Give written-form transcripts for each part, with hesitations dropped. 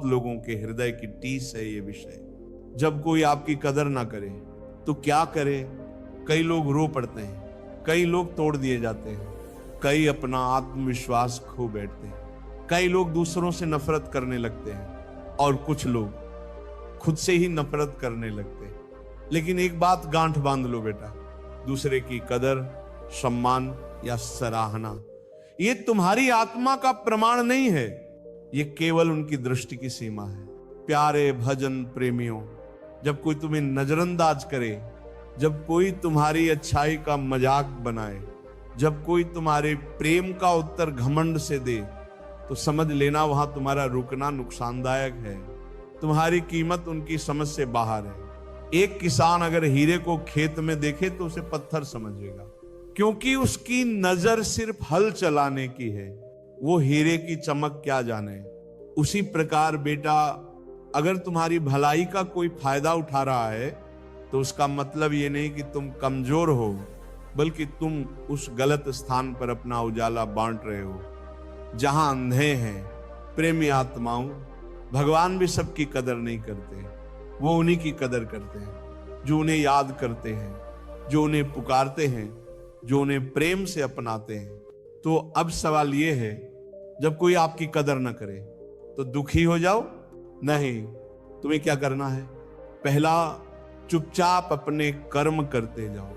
लोगों के हृदय की टीस है ये विषय। जब कोई आपकी कदर ना करे तो क्या करे। कई लोग रो पड़ते हैं, कई लोग तोड़ दिए जाते हैं, कई अपना आत्मविश्वास खो बैठते हैं, कई लोग दूसरों से नफरत करने लगते हैं और कुछ लोग खुद से ही नफरत करने लगते हैं। लेकिन एक बात गांठ बांध लो बेटा, दूसरे की कदर, सम्मान या सराहना ये तुम्हारी आत्मा का प्रमाण नहीं है, ये केवल उनकी दृष्टि की सीमा है। प्यारे भजन प्रेमियों, जब कोई तुम्हें नजरअंदाज करे, जब कोई तुम्हारी अच्छाई का मजाक बनाए, जब कोई तुम्हारे प्रेम का उत्तर घमंड से दे, तो समझ लेना वहां तुम्हारा रुकना नुकसानदायक है। तुम्हारी कीमत उनकी समझ से बाहर है। एक किसान अगर हीरे को खेत में देखे तो उसे पत्थर समझेगा, क्योंकि उसकी नजर सिर्फ हल चलाने की है, वो हीरे की चमक क्या जाने। उसी प्रकार बेटा, अगर तुम्हारी भलाई का कोई फायदा उठा रहा है तो उसका मतलब ये नहीं कि तुम कमजोर हो, बल्कि तुम उस गलत स्थान पर अपना उजाला बांट रहे हो जहां अंधे हैं। प्रेमी आत्माओं, भगवान भी सबकी कदर नहीं करते, वो उन्हीं की कदर करते हैं जो उन्हें याद करते हैं, जो उन्हें पुकारते हैं, जो उन्हें प्रेम से अपनाते हैं। तो अब सवाल यह है, जब कोई आपकी कदर न करे तो दुखी हो जाओ? नहीं, तुम्हें क्या करना है? पहला, चुपचाप अपने कर्म करते जाओ,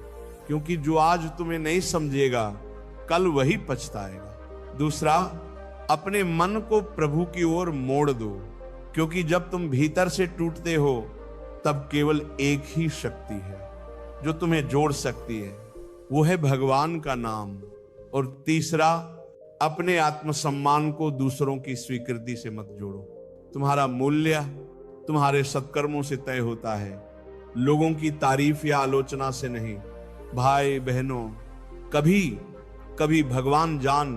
क्योंकि जो आज तुम्हें नहीं समझेगा कल वही पछताएगा। दूसरा, अपने मन को प्रभु की ओर मोड़ दो, क्योंकि जब तुम भीतर से टूटते हो तब केवल एक ही शक्ति है जो तुम्हें जोड़ सकती है, वो है भगवान का नाम। और तीसरा, अपने आत्मसम्मान को दूसरों की स्वीकृति से मत जोड़ो। तुम्हारा मूल्य तुम्हारे सत्कर्मों से तय होता है, लोगों की तारीफ या आलोचना से नहीं। भाई बहनों, कभी कभी भगवान जान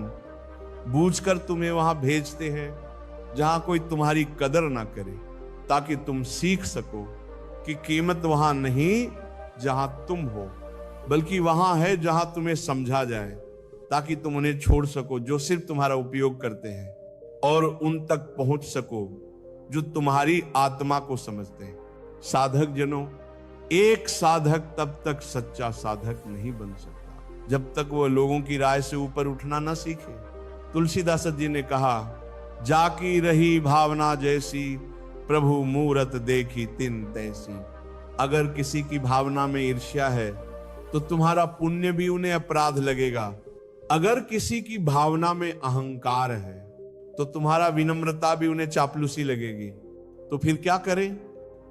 बूझकर तुम्हें वहां भेजते हैं जहां कोई तुम्हारी कदर ना करे, ताकि तुम सीख सको कि कीमत वहां नहीं जहां तुम हो, बल्कि वहां है जहां तुम्हें समझा जाए, ताकि तुम उन्हें छोड़ सको जो सिर्फ तुम्हारा उपयोग करते हैं, और उन तक पहुंच सको जो तुम्हारी आत्मा को समझते हैं। साधक जनों, एक साधक तब तक सच्चा साधक नहीं बन सकता जब तक वो लोगों की राय से ऊपर उठना ना सीखे। तुलसीदास जी ने कहा, जाकी रही भावना जैसी, प्रभु मूरत देखी तिन तैसी। अगर किसी की भावना में ईर्ष्या है तो तुम्हारा पुण्य भी उन्हें अपराध लगेगा। अगर किसी की भावना में अहंकार है तो तुम्हारा विनम्रता भी उन्हें चापलूसी लगेगी। तो फिर क्या करें?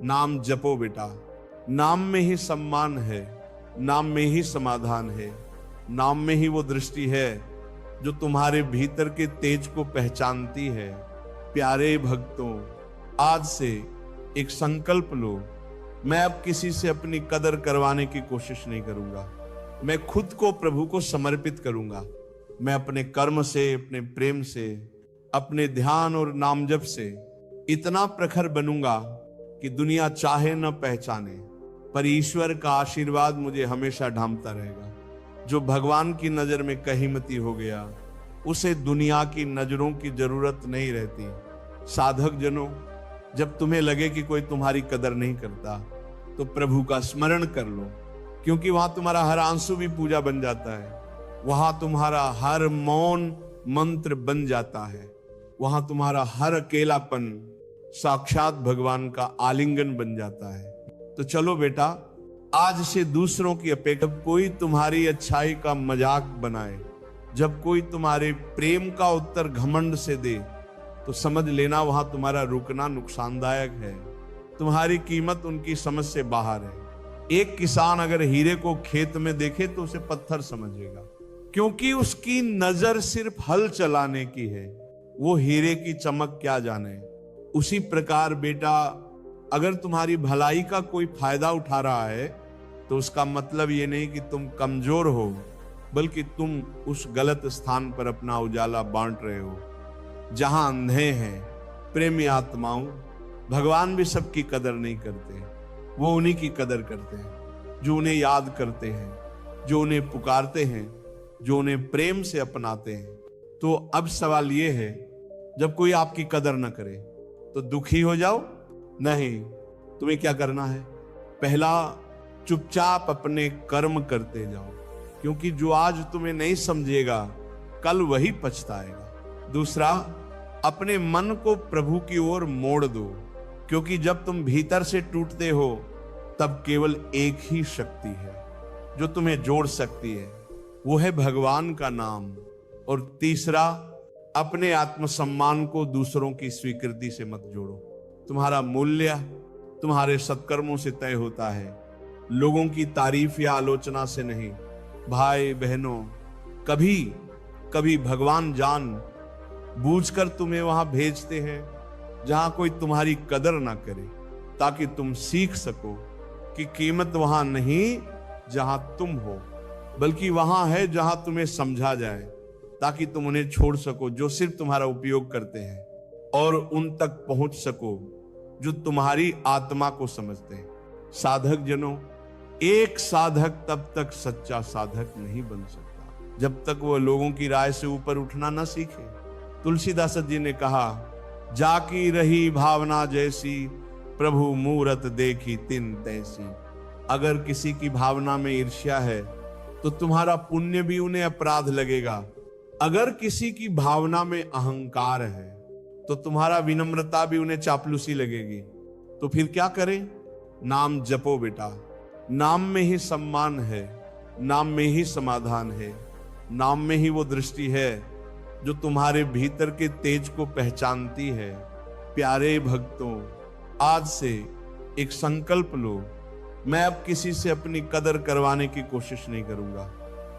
नाम जपो बेटा, नाम में ही सम्मान है, नाम में ही समाधान है, नाम में ही वो दृष्टि है जो तुम्हारे भीतर के तेज को पहचानती है। प्यारे भक्तों, आज से एक संकल्प लो, मैं अब किसी से अपनी कदर करवाने की कोशिश नहीं करूंगा। मैं खुद को प्रभु को समर्पित करूंगा। मैं अपने कर्म से, अपने प्रेम से, अपने ध्यान और नाम जप से इतना प्रखर बनूंगा कि दुनिया चाहे न पहचाने, पर ईश्वर का आशीर्वाद मुझे हमेशा ढांपता रहेगा। जो भगवान की नजर में कहीमती हो गया, उसे दुनिया की नजरों की जरूरत नहीं रहती। साधक जनों, जब तुम्हें लगे कि कोई तुम्हारी कदर नहीं करता तो प्रभु का स्मरण कर लो, क्योंकि वहां तुम्हारा हर आंसू भी पूजा बन जाता है, वहां तुम्हारा हर मौन मंत्र बन जाता है, वहां तुम्हारा हर अकेलापन साक्षात भगवान का आलिंगन बन जाता है। तो चलो बेटा, आज से दूसरों की अपेक्षा, जब कोई तुम्हारी अच्छाई का मजाक बनाए, जब कोई तुम्हारे प्रेम का उत्तर घमंड से दे, तो समझ लेना वहां तुम्हारा रुकना नुकसानदायक है। तुम्हारी कीमत उनकी समझ से बाहर है। एक किसान अगर हीरे को खेत में देखे तो उसे पत्थर समझेगा, क्योंकि उसकी नजर सिर्फ हल चलाने की है, वो हीरे की चमक क्या जाने। उसी प्रकार बेटा, अगर तुम्हारी भलाई का कोई फायदा उठा रहा है तो उसका मतलब ये नहीं कि तुम कमजोर हो, बल्कि तुम उस गलत स्थान पर अपना उजाला बांट रहे हो जहां अंधे हैं। प्रेमी आत्माओं, भगवान भी सबकी कदर नहीं करते, वो उन्हीं की कदर करते हैं जो उन्हें याद करते हैं, जो उन्हें पुकारते हैं, जो उन्हें प्रेम से अपनाते हैं। तो अब सवाल ये है, जब कोई आपकी कदर न करे तो दुखी हो जाओ? नहीं, तुम्हें क्या करना है? पहला, चुपचाप अपने कर्म करते जाओ, क्योंकि जो आज तुम्हें नहीं समझेगा कल वही पछताएगा। दूसरा, अपने मन को प्रभु की ओर मोड़ दो, क्योंकि जब तुम भीतर से टूटते हो तब केवल एक ही शक्ति है जो तुम्हें जोड़ सकती है, वो है भगवान का नाम। और तीसरा, अपने आत्मसम्मान को दूसरों की स्वीकृति से मत जोड़ो। तुम्हारा मूल्य तुम्हारे सत्कर्मों से तय होता है, लोगों की तारीफ या आलोचना से नहीं। भाई बहनों, कभी कभी भगवान जान बूझकर तुम्हें वहां भेजते हैं जहां कोई तुम्हारी कदर ना करे, ताकि तुम सीख सको कि कीमत वहां नहीं जहां तुम हो, बल्कि वहां है जहां तुम्हें समझा जाए, ताकि तुम उन्हें छोड़ सको जो सिर्फ तुम्हारा उपयोग करते हैं, और उन तक पहुंच सको जो तुम्हारी आत्मा को समझते हैं। साधक जनों, एक साधक तब तक सच्चा साधक नहीं बन सकता जब तक वह लोगों की राय से ऊपर उठना ना सीखे। तुलसीदास जी ने कहा, जाकी रही भावना जैसी, प्रभु मूरत देखी तिन तैसी। अगर किसी की भावना में ईर्ष्या है तो तुम्हारा पुण्य भी उन्हें अपराध लगेगा। अगर किसी की भावना में अहंकार है तो तुम्हारा विनम्रता भी उन्हें चापलूसी लगेगी। तो फिर क्या करें? नाम जपो बेटा, नाम में ही सम्मान है, नाम में ही समाधान है, नाम में ही वो दृष्टि है जो तुम्हारे भीतर के तेज को पहचानती है। प्यारे भक्तों, आज से एक संकल्प लो, मैं अब किसी से अपनी कदर करवाने की कोशिश नहीं करूंगा,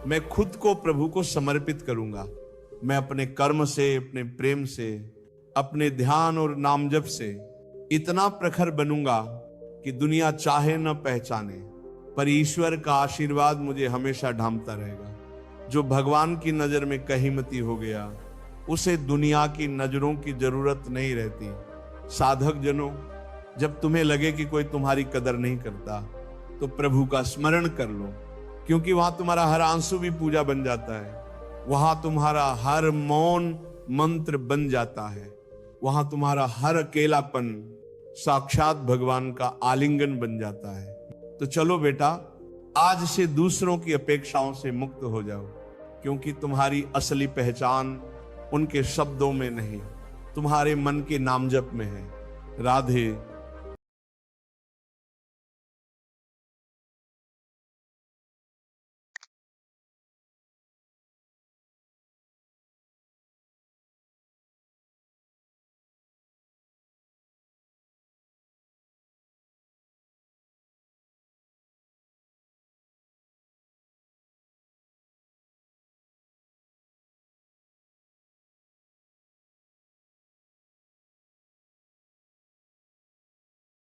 मैं खुद को प्रभु को समर्पित करूंगा। मैं अपने कर्म से, अपने प्रेम से, अपने ध्यान और नाम जप से इतना प्रखर बनूंगा कि दुनिया चाहे न पहचाने, पर ईश्वर का आशीर्वाद मुझे हमेशा ढांपता रहेगा। जो भगवान की नजर में कहीमती हो गया, उसे दुनिया की नजरों की जरूरत नहीं रहती। साधक जनों, जब तुम्हें लगे कि कोई तुम्हारी कदर नहीं करता तो प्रभु का स्मरण कर लो, क्योंकि वहां तुम्हारा हर आंसू भी पूजा बन जाता है, वहां तुम्हारा हर मौन मंत्र बन जाता है, वहां तुम्हारा हर अकेलापन साक्षात भगवान का आलिंगन बन जाता है। तो चलो बेटा, आज से दूसरों की अपेक्षाओं से मुक्त हो जाओ, क्योंकि तुम्हारी असली पहचान उनके शब्दों में नहीं, तुम्हारे मन के नामजप में है। राधे